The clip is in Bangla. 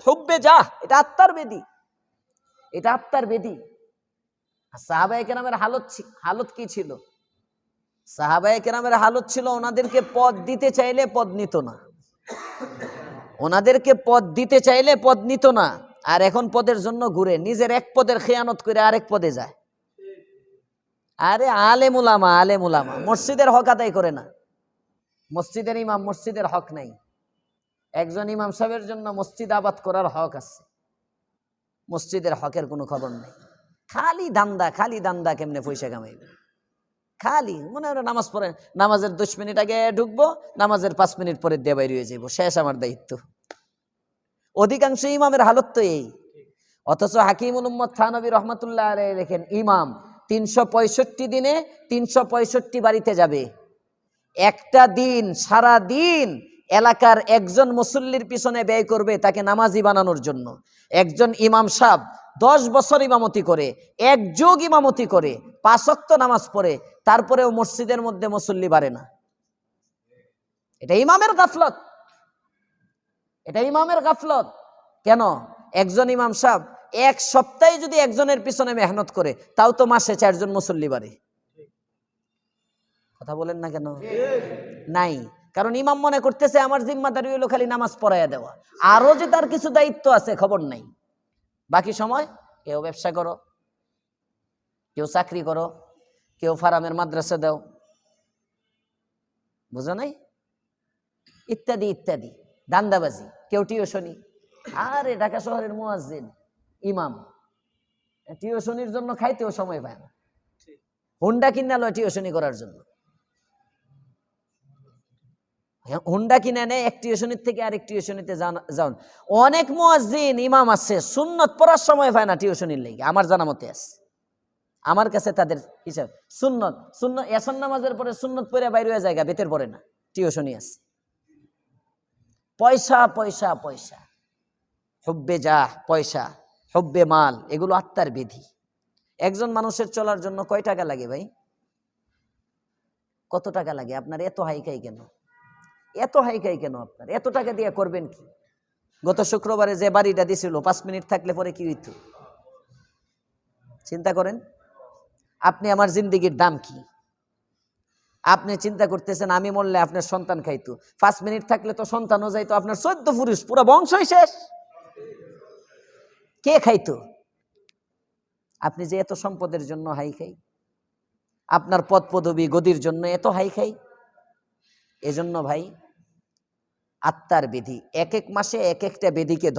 হুব্বে জাহ, এটা আত্মার বেদি, এটা আত্মার বেদি। সাহাবায়ে কেরামের হালত কি ছিল? সাহাবায়ে কেরামের হালত ছিল, ওনাদেরকে পদ দিতে চাইলে পদ নিত না, ওনাদেরকে পদ দিতে চাইলে পদ নিত না। আর এখন পদের জন্য ঘুরে, নিজের এক পদের খেয়ানত করে আরেক পদে যায়। আরে আলেম উলামা, আলেম উলামা মসজিদের হক আদায় করে না। মসজিদের ইমাম, মসজিদের হক নাই। একজন ইমাম সাহেবের জন্য মসজিদ আবাদ করার হক আছে, মসজিদের হকের কোনো খবর নেই। খালি দান্দা, খালি দান্দা, কেমনে পয়সা কামাইবে। খালি মনে হয় নামাজ পড়ে, নামাজের 10 মিনিট আগে ঢুকবো, নামাজের 5 মিনিট পরে দিয়ে বাইরে হয়ে যাবো, শেষ আমার দায়িত্ব। অধিকাংশ ইমামের হালত তো এই। অথচ হাকিমুল উম্মত থানবী রহমাতুল্লাহ আলাইহি লেখেন, ইমাম 365 দিনে 365 বাড়িতে যাবে। একটা দিন, সারা দিন এলাকার একজন মুসল্লির পিছনে ব্যয় করবে তাকে নামাজি বানানোর জন্য। একজন ইমাম সাহেব 10 বছর ইমামতি করে, এক যুগ ইমামতি করে, 5 ওয়াক্ত নামাজ পড়ে, তারপরেও মসজিদের মধ্যে মুসল্লি বাড়ে না। এটা ইমামের গাফলত, এটা ইমামের গাফলত। কেন? একজন ইমাম সাহেব এক সপ্তাহে যদি একজনের পিছনে মেহনত করে, তাও তো মাসে 4 জন মুসল্লি বাড়ে। কথা বলেন না কেন? নাই, কারণ ইমাম মনে করতেছে আমার জিম্মাদারি হলো খালি নামাজ পড়াইয়া দেওয়া, আরো যে তার কিছু দায়িত্ব আছে খবর নাই। বাকি সময় কেউ ব্যবসা করো, কেউ চাকরি করো, কেউ ফার্মের মাদ্রাসা দাও, বুঝো নাই, ইত্যাদি ইত্যাদি, দান্দাবাজি, কেউ টিউশনি। আরে ঢাকা শহরের মুয়াজ্জিন ইমাম টিউশনির জন্য খাইতেও সময় পায় না, হুন্ডা কিনা লয় টিউশনি করার জন্য। হুন্ডা কিনে নেয়, এক টিউশনির থেকে আরেক টিউশনিতে যান। অনেক মুয়াজ্জিন ইমাম আছে, সুন্নত পড়ার সময় পায় না টিউশনির লেগে, আমার জানা মতে আছে, আমার কাছে তাদের হিসাব। সুন্নত এশার নামাজের পরে সুন্নত পড়ে বাইরে হয়ে জায়গা, বেতের পড়ে না, টিউশনি আছে। পয়সা পয়সা পয়সা, হুব্বে জাহ, পয়সা, হুব্বে মাল, এগুলো আত্মার বিধি। একজন মানুষের চলার জন্য কয় টাকা লাগে ভাই? কত টাকা লাগে? আপনার এত হাইকাই কেন? এত হাইকাই কেন আপনার? এত টাকা দিয়ে করবেন কি? গত শুক্রবারে যে বাড়িটা দিছিল, 5 মিনিট থাকলে পরে কি হইতো? চিন্তা করেন। আপনি আমার জিন্দেগির দাম কি? আপনি চিন্তা করতেছেন আমি মরলে আপনার সন্তান খাইতো, 5 মিনিট থাকলে তো সন্তানও যাইতো, আপনার 14 পুরুষ, পুরো বংশই শেষ। কে খাইতো? আপনি যে এত সম্পদের জন্য হাই খাই, আপনার পদ পদবী গদির জন্য এত হাই খাই। এজন্য ভাই, আত্মার বিধি, এক এক মাসে এক একটা বিধিকে